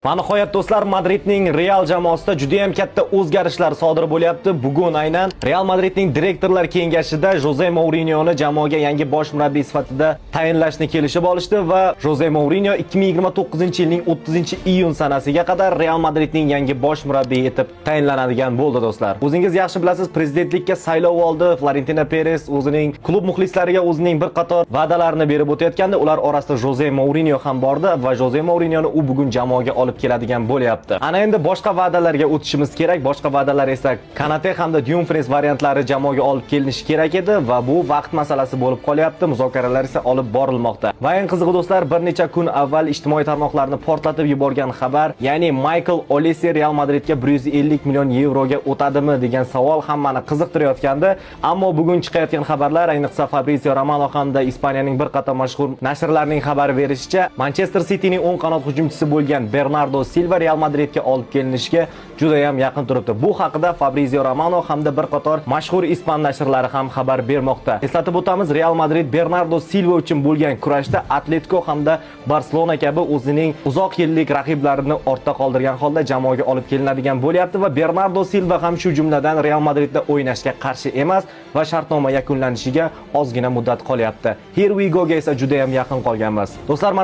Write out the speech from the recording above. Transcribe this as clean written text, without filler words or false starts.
Mana nihoyat do'stlar, Madridning Real jamoasida juda ham katta o'zgarishlar sodir bo'lyapti. Bugun aynan Real Madridning direktorlar kengashida Jose Mourinhoni jamoaga yangi bosh murabbiy sifatida tayinlashni kelishib olishdi va Jose Mourinho 2029-yilning 30-iyun sanasiga qadar Real Madridning yangi bosh murabbiyi etib tayinlanadigan bo'ldi do'stlar. O'zingiz yaxshi bilasiz, prezidentlikka saylov oldi. Florentino Perez o'zining klub muxlislariga o'zining bir qator va'dalarini berib o'tayotgandi. Ular orasida Jose Mourinho ham bordi va Jose Mourinhoni u bugun jamoaga olib keladigan bo'lyapti. Ana endi boshqa va'dalarga o'tishimiz kerak. Boshqa va'dalar esa Kanate hamda Dumfries variantlari jamoaga olib kelinishi kerak edi va bu vaqt masalasi bo'lib qolyapti. Muzokaralar esa olib borilmoqda. Va eng qizig'i do'stlar, bir necha kun avval ijtimoiy tarmoqlarni portlatib yuborgan xabar, ya'ni Michael Olise Real Madridga 150 million yevroga o'tadimi degan savol hammani qiziqtirayotgandi. Ammo bugun chiqayotgan xabarlar, ayniqsa Fabrizio Romano hamda Ispaniyaning bir qator mashhur nashrlarining xabar berishicha, Manchester Cityning o'ng qanot hujumchisi bo'lgan Bernardo Silva Real Madridga olib kelinishiga juda ham yaqin turibdi. Bu haqida Fabrizio Romano hamda bir qator mashhur ispan nashrlari ham xabar bermoqda. Eslatib o'tamiz, Real Madrid Bernardo Silva uchun bo'lgan kurashda Atletico hamda Barselona kabi o'zining uzoq yillik raqiblarini ortda qoldirgan holda jamoaga olib kelinadigan bo'lyapti va Bernardo Silva ham shu jumladan Real Madridda o'ynashga qarshi emas va shartnoma yakunlanishiga ozgina muddat qolyapti. Here we go ga esa juda ham yaqin qolganmiz. Do'stlar, mana